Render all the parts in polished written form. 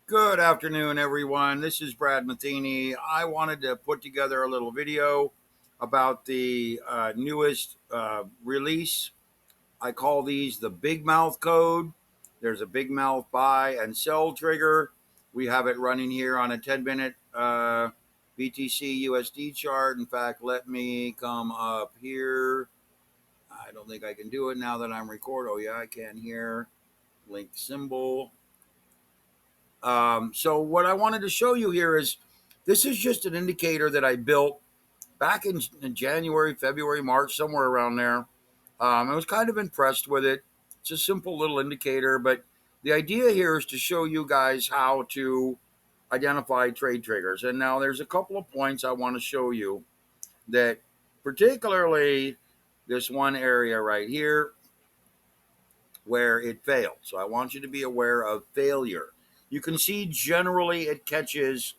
Good afternoon, everyone. This is Brad Matheny. I wanted to put together a little video about the newest release. I call these the BigMouth code. There's a BigMouth buy and sell trigger. We have it running here on a 10-minute BTC USD chart. In fact, let me come up here. I don't think I can do it now that I'm recording. Oh, yeah, I can here. Link symbol. So what I wanted to show you here is this is just an indicator that I built back in January, February, March, somewhere around there. I was kind of impressed with it. It's a simple little indicator, but the idea here is to show you guys how to identify trade triggers. And now there's a couple of points I want to show you that particularly this one area right here where it failed. So I want you to be aware of failure. You can see generally it catches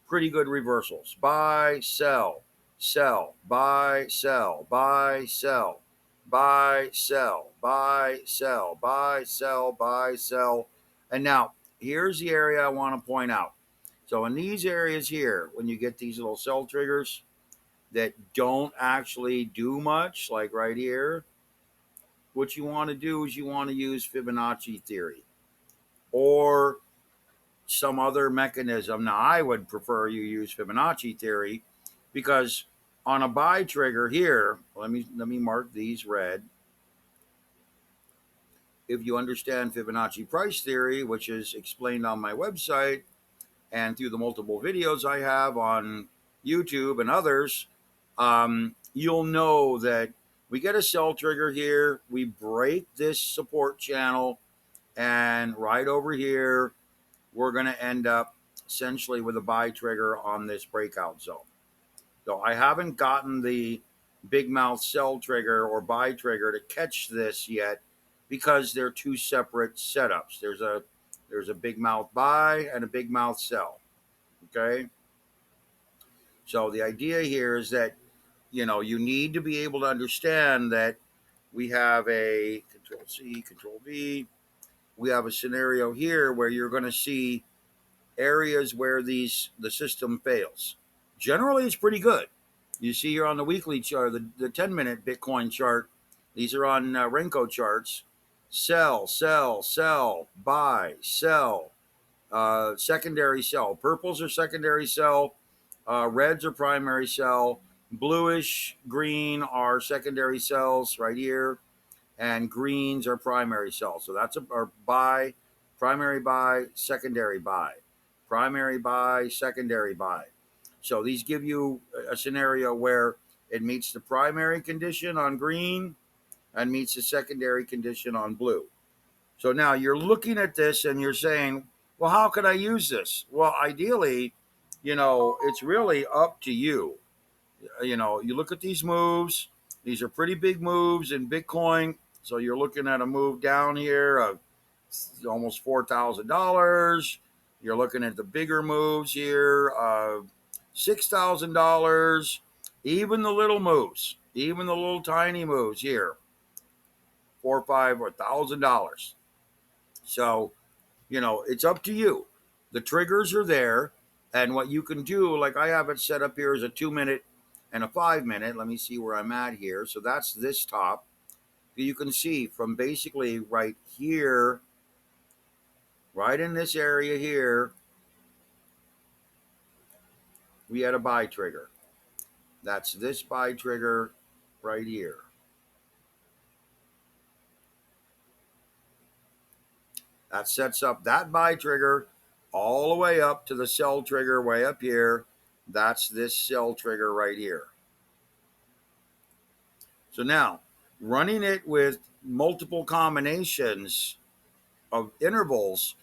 pretty good reversals. Buy, sell, sell, buy, sell, buy, sell, buy, sell, buy, sell, buy, sell, buy, sell. And now here's the area I want to point out. So in these areas here, when you get these little sell triggers that don't actually do much, like right here, what you want to do is you want to use Fibonacci theory or some other mechanism. Now, I would prefer you use Fibonacci theory because on a buy trigger here, let me mark these red. If you understand Fibonacci price theory, which is explained on my website and through the multiple videos I have on YouTube and others, you'll know that we get a sell trigger here, we break this support channel, and right over here, we're going to end up essentially with a buy trigger on this breakout zone. So I haven't gotten the big mouth sell trigger or buy trigger to catch this yet because they're two separate setups. There's a big mouth buy and a big mouth sell. Okay. So the idea here is that, you need to be able to understand that we have a Control C, Control V. We have a scenario here where you're going to see areas where the system fails. Generally, it's pretty good. You see here on the weekly chart, the 10-minute Bitcoin chart. These are on Renko charts. Sell, sell, sell, buy, sell, secondary sell. Purples are secondary sell. Reds are primary sell. Bluish green are secondary sells right here, and greens are primary sells. So that's our buy, primary buy, secondary buy, primary buy, secondary buy. So these give you a scenario where it meets the primary condition on green and meets the secondary condition on blue. So now you're looking at this and you're saying, well, how could I use this? Well, ideally, it's really up to you. You look at these moves. These are pretty big moves in Bitcoin. So you're looking at a move down here of almost $4,000. You're looking at the bigger moves here of $6,000. Even the little moves, even the little tiny moves here, $4, $5, or $1,000. So it's up to you. The triggers are there, and what you can do, like I have it set up here as a 2-minute and a 5-minute. Let me see where I'm at here. So that's this top. You can see from basically right here, right in this area here, we had a buy trigger. That's this buy trigger right here. That sets up that buy trigger all the way up to the sell trigger way up here. That's this sell trigger right here. So now, running it with multiple combinations of intervals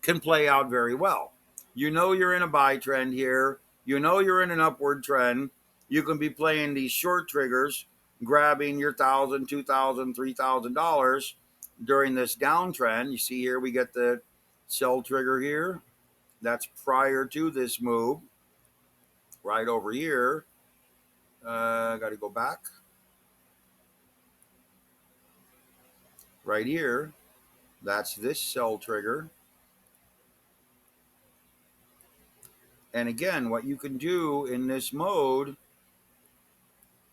can play out very well. You're in a buy trend here. You're in an upward trend. You can be playing these short triggers, grabbing your $1,000, $2,000, $3,000 during this downtrend. You see here we get the sell trigger here. That's prior to this move. Right over here. Got to go back. Right here. That's this sell trigger. And again, what you can do in this mode,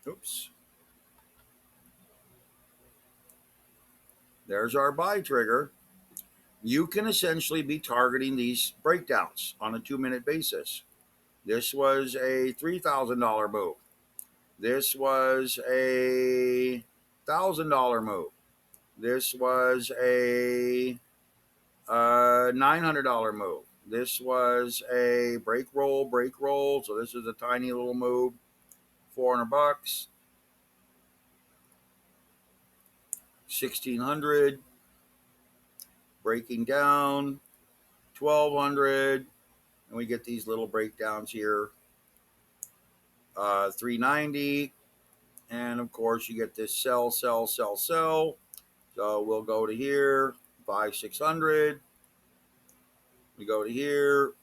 oops, there's our buy trigger. You can essentially be targeting these breakdowns on a 2-minute basis. This was a $3,000 move. This was a $1,000 move. This was a $900 move. This was a break roll, break roll. So this is a tiny little move, 400 bucks, 1,600, breaking down, 1,200, and we get these little breakdowns here, 390, and of course you get this sell, sell, sell, sell. So we'll go to here, 5,600. We go to here,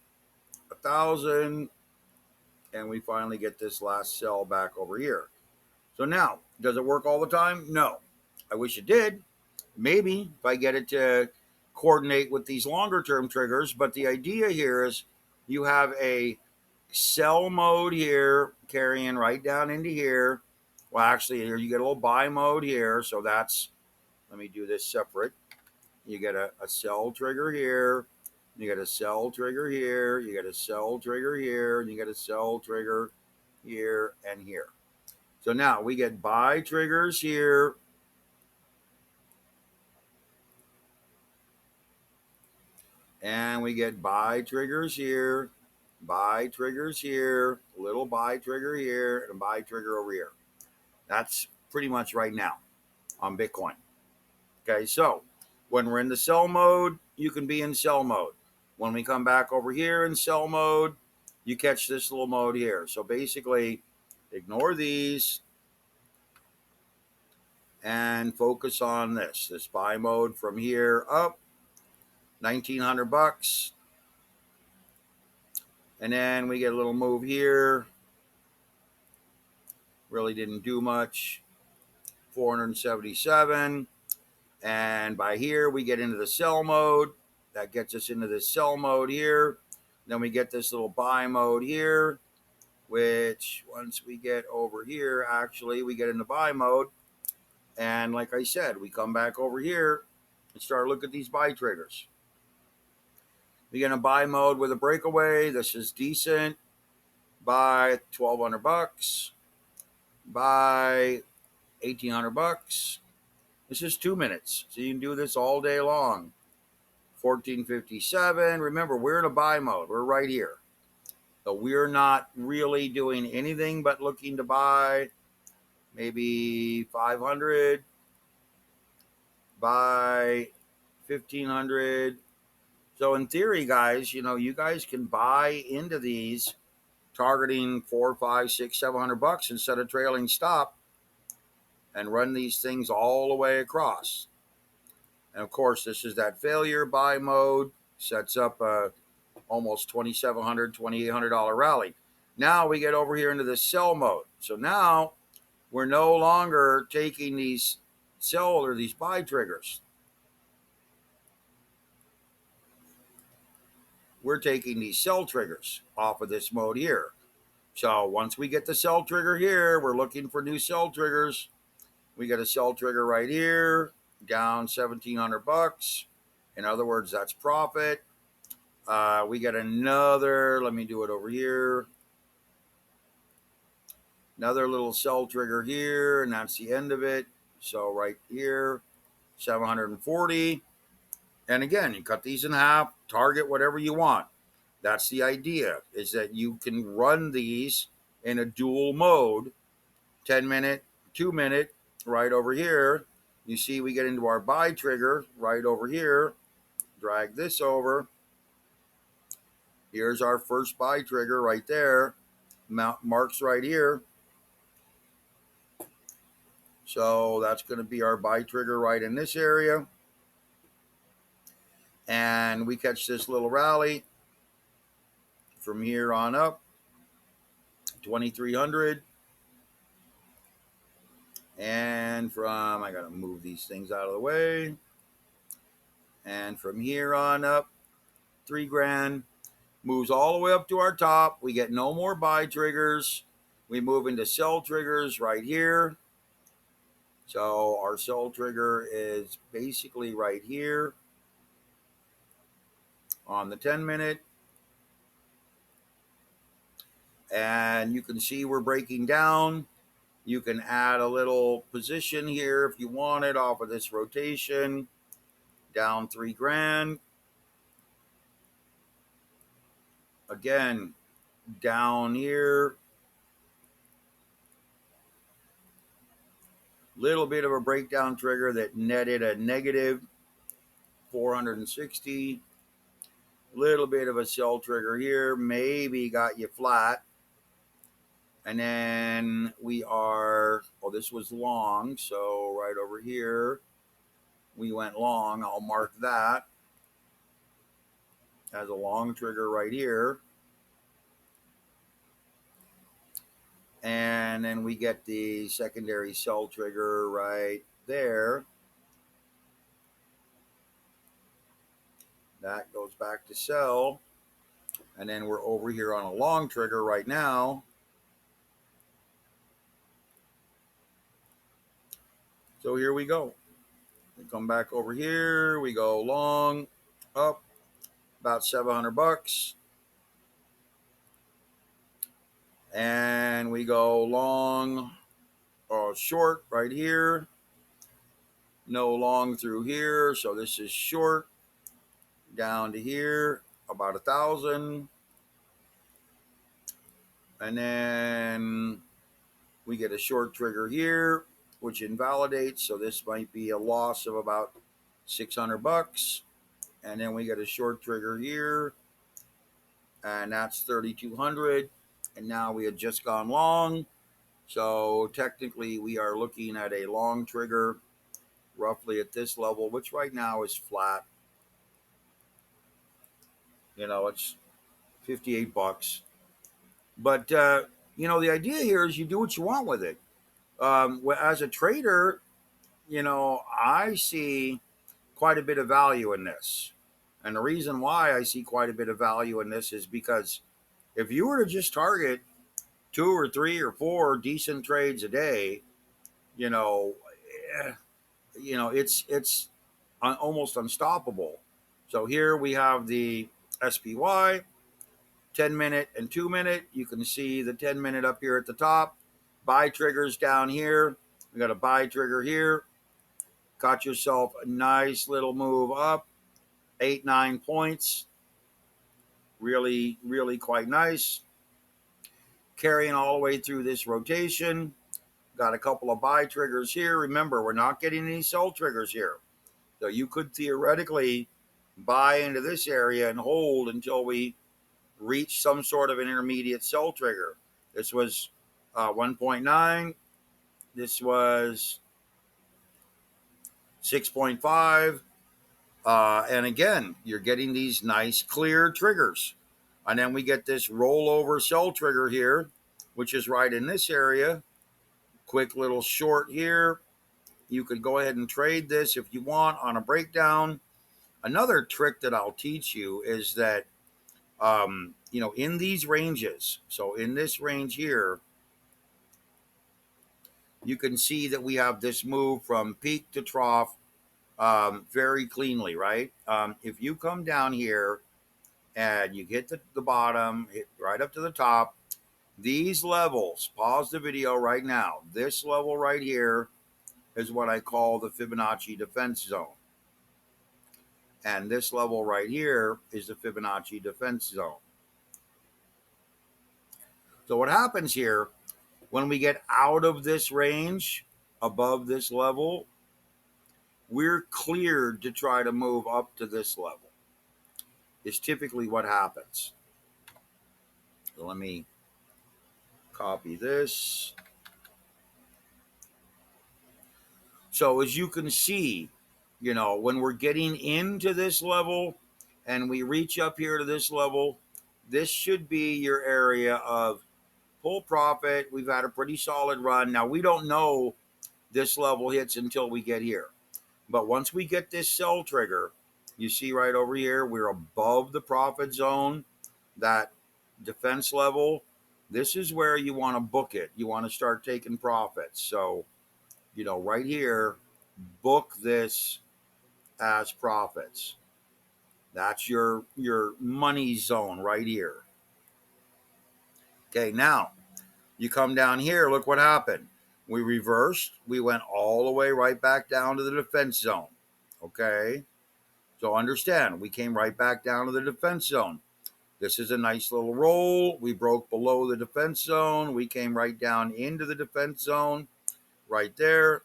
1,000, and we finally get this last sell back over here. So now, does it work all the time? No. I wish it did. Maybe if I get it to coordinate with these longer term triggers, but the idea here is you have a sell mode here carrying right down into here. Well, actually, here you get a little buy mode here. So that's, let me do this separate. You get a sell trigger here. You get a sell trigger here. You get a sell trigger here. And you get a sell trigger here and here. So now we get buy triggers here. And we get buy triggers here, buy triggers here, little buy trigger here, and a buy trigger over here. That's pretty much right now on Bitcoin. Okay, so when we're in the sell mode, you can be in sell mode. When we come back over here in sell mode, you catch this little mode here. So basically, ignore these and focus on this buy mode from here up, 1,900 bucks. And then we get a little move here. Really didn't do much. 477. And by here, we get into the sell mode. That gets us into the sell mode here. Then we get this little buy mode here, which once we get over here, actually, we get into buy mode. And like I said, we come back over here and start looking at these buy triggers. We get in a buy mode with a breakaway. This is decent. Buy 1,200 bucks. Buy 1,800 bucks. This is 2 minutes, so you can do this all day long. 1457. Remember, we're in a buy mode. We're right here. So we're not really doing anything but looking to buy maybe 500, buy 1,500. So in theory, guys, you guys can buy into these targeting 4, 5, 6, 700 bucks instead of trailing stop and run these things all the way across. And of course, this is that failure buy mode, sets up a almost $2,700, $2,800 rally. Now we get over here into the sell mode. So now we're no longer taking these sell or these buy triggers. We're taking these sell triggers off of this mode here. So once we get the sell trigger here, we're looking for new sell triggers. We get a sell trigger right here, down 1,700 bucks. In other words, that's profit. We get another, let me do it over here. Another little sell trigger here, and that's the end of it. So right here, 740. And again, you cut these in half, target whatever you want. That's the idea, is that you can run these in a dual mode, 10-minute, 2-minute, right over here. You see we get into our buy trigger right over here. Drag this over. Here's our first buy trigger right there. Marks right here. So that's going to be our buy trigger right in this area. And we catch this little rally from here on up, 2,300. And from, I got to move these things out of the way. And from here on up, 3 grand. moves all the way up to our top. We get no more buy triggers. We move into sell triggers right here. So our sell trigger is basically right here on the 10-minute. And you can see we're breaking down. You can add a little position here if you want it off of this rotation. Down 3 grand. Again, down here. Little bit of a breakdown trigger that netted a negative 460. Little bit of a sell trigger here, maybe got you flat. And then we are, oh, this was long, so right over here, we went long. I'll mark that as a long trigger right here. And then we get the secondary sell trigger right there. That goes back to sell. And then we're over here on a long trigger right now. So here we go. We come back over here. We go long, up about $700. And we go long or short right here. No long through here. So this is short down to here, about 1,000. And then we get a short trigger here, which invalidates. So this might be a loss of about $600. And then we get a short trigger here, and that's 3,200. And now we had just gone long. So technically we are looking at a long trigger roughly at this level, which right now is flat. You know, it's $58. But, the idea here is you do what you want with it. As a trader, I see quite a bit of value in this. And the reason why I see quite a bit of value in this is because if you were to just target 2 or 3 or 4 decent trades a day, you know, eh, it's almost unstoppable. So here we have the SPY, 10-minute and 2-minute. You can see the 10-minute up here at the top. Buy triggers down here. We got a buy trigger here. Got yourself a nice little move up, 8-9 points. Really, really quite nice. Carrying all the way through this rotation. Got a couple of buy triggers here. Remember, we're not getting any sell triggers here. So you could theoretically buy into this area and hold until we reach some sort of an intermediate sell trigger. This was 1.9. This was 6.5. And again, you're getting these nice clear triggers. And then we get this rollover sell trigger here, which is right in this area. Quick little short here. You could go ahead and trade this if you want on a breakdown. Another trick that I'll teach you is that, in these ranges, so in this range here, you can see that we have this move from peak to trough very cleanly, right? If you come down here and you get the bottom, hit right up to the top, these levels, pause the video right now. This level right here is what I call the Fibonacci defense zone. And this level right here is the Fibonacci defense zone. So what happens here, when we get out of this range, above this level, we're cleared to try to move up to this level. Is typically what happens. So let me copy this. So as you can see, when we're getting into this level and we reach up here to this level, this should be your area of full profit. We've had a pretty solid run. Now, we don't know this level hits until we get here. But once we get this sell trigger, you see right over here, we're above the profit zone. that defense level, this is where you want to book it. You want to start taking profits. So, right here, book this as profits. That's your money zone right here. Okay, now you come down here, look what happened. We reversed, we went all the way right back down to the defense zone. Okay, so understand, we came right back down to the defense zone. This is a nice little roll. We broke below the defense zone. We came right down into the defense zone right there.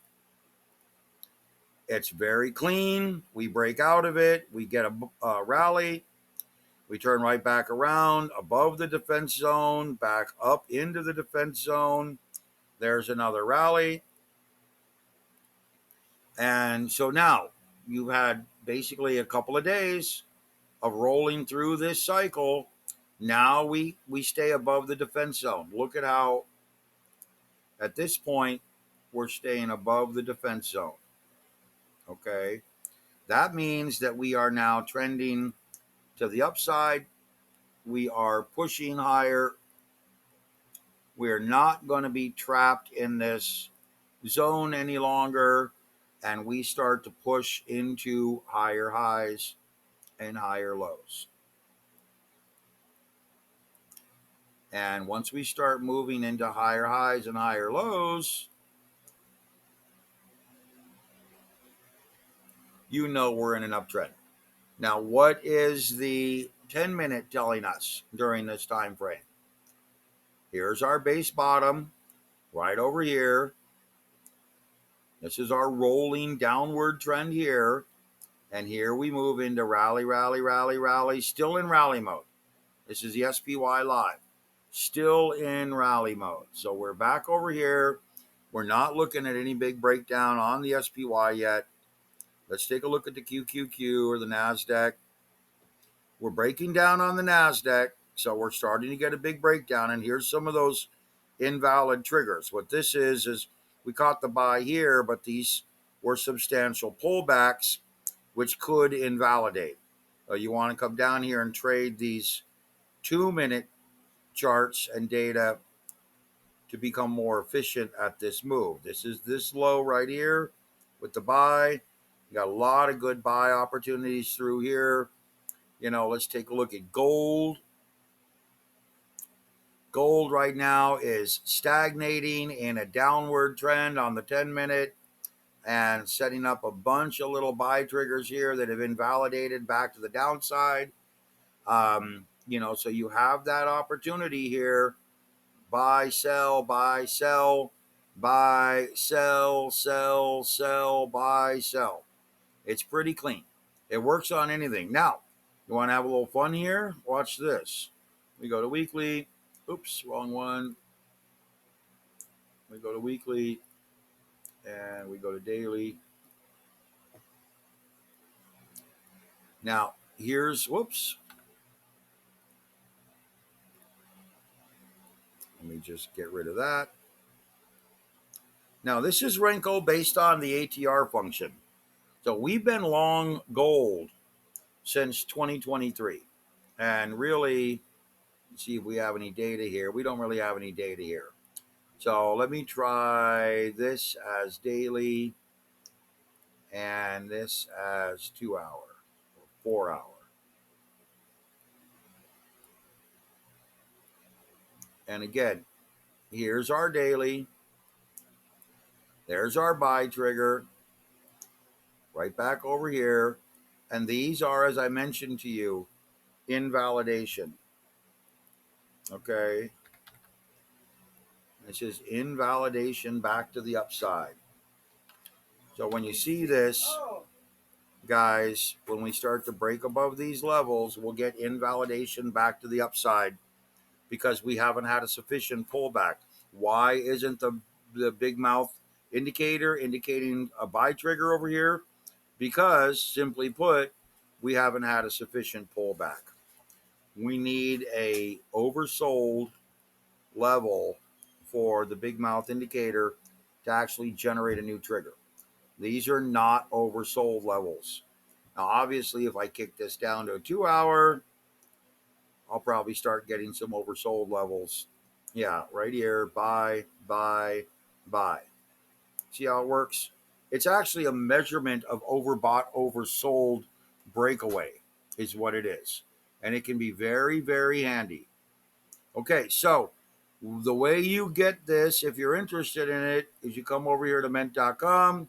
It's very clean. We break out of it. We get a rally. We turn right back around above the defense zone, back up into the defense zone. There's another rally. And so now you've had basically a couple of days of rolling through this cycle. Now we stay above the defense zone. Look at how at this point we're staying above the defense zone. Okay. That means that we are now trending to the upside. We are pushing higher. We're not going to be trapped in this zone any longer. And we start to push into higher highs and higher lows. And once we start moving into higher highs and higher lows, we're in an uptrend. Now, what is the 10-minute telling us during this time frame? Here's our base bottom right over here. This is our rolling downward trend here. And here we move into rally, rally, rally, rally, still in rally mode. This is the SPY Live, still in rally mode. So we're back over here. We're not looking at any big breakdown on the SPY yet. Let's take a look at the QQQ or the NASDAQ. We're breaking down on the NASDAQ, so we're starting to get a big breakdown. And here's some of those invalid triggers. What this is we caught the buy here, but these were substantial pullbacks, which could invalidate. You want to come down here and trade these 2-minute charts and data to become more efficient at this move. This is this low right here with the buy. You got a lot of good buy opportunities through here. Let's take a look at gold. Gold right now is stagnating in a downward trend on the 10-minute and setting up a bunch of little buy triggers here that have invalidated back to the downside. So you have that opportunity here. Buy, sell, buy, sell, buy, sell, sell, sell, buy, sell. It's pretty clean. It works on anything. Now, you want to have a little fun here? Watch this. We go to weekly. Oops, wrong one. We go to weekly and we go to daily. Now, whoops. Let me just get rid of that. Now, this is Renko based on the ATR function. So we've been long gold since 2023. And really, let's see if we have any data here. We don't really have any data here. So let me try this as daily and this as 2 hour or 4 hour. And again, here's our daily. There's our buy trigger right back over here. And these are, as I mentioned to you, invalidation. Okay. This is invalidation back to the upside. So when you see this, guys, when we start to break above these levels, we'll get invalidation back to the upside because we haven't had a sufficient pullback. Why isn't the BigMouth indicator indicating a buy trigger over here? Because, simply put, we haven't had a sufficient pullback. We need a oversold level for the BigMouth indicator to actually generate a new trigger. These are not oversold levels. Now, obviously, if I kick this down to a 2 hour, I'll probably start getting some oversold levels. Yeah, right here. Buy, buy, buy. See how it works? It's actually a measurement of overbought, oversold breakaway, is what it is. And it can be very, very handy. Okay, so the way you get this, if you're interested in it, is you come over here to mint.com,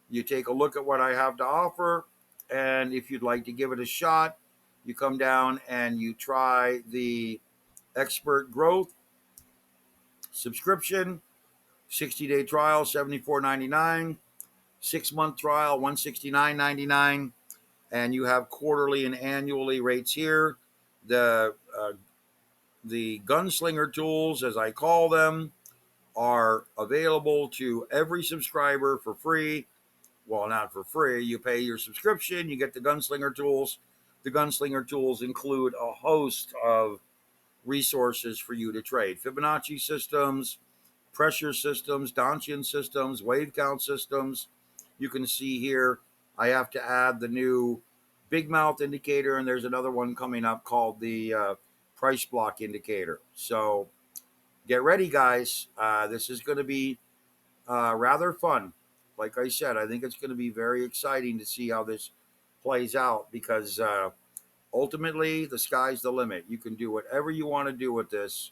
you take a look at what I have to offer, and if you'd like to give it a shot, you come down and you try the expert growth subscription, 60-day trial, $74.99, 6-month trial, $169.99, and you have quarterly and annually rates here. The gunslinger tools, as I call them, are available to every subscriber for free. Well, not for free. You pay your subscription, you get the gunslinger tools. The gunslinger tools include a host of resources for you to trade: Fibonacci systems, pressure systems, Donchian systems, wave count systems. You can see here I have to add the new BigMouth indicator, and there's another one coming up called the price block indicator. So get ready, guys. This is going to be rather fun. Like I said, I think it's going to be very exciting to see how this plays out, because ultimately the sky's the limit. You can do whatever you want to do with this.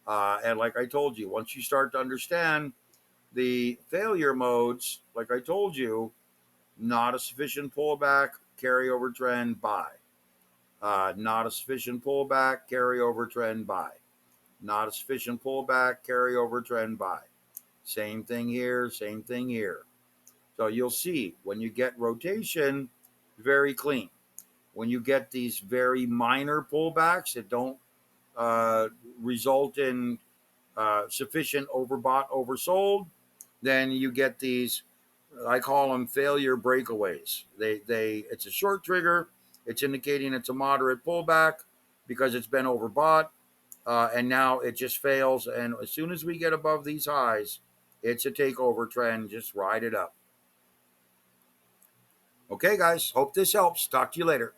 And like I told you, once you start to understand the failure modes, like I told you, not a sufficient pullback, carryover trend, buy. Not a sufficient pullback, carryover trend, buy. Not a sufficient pullback, carryover trend, buy. Same thing here, same thing here. So you'll see when you get rotation, very clean. When you get these very minor pullbacks that don't result in sufficient overbought, oversold, then you get these, I call them failure breakaways. It's a short trigger. It's indicating it's a moderate pullback because it's been overbought, and now it just fails. And as soon as we get above these highs, it's a takeover trend. Just ride it up. Okay, guys. Hope this helps. Talk to you later.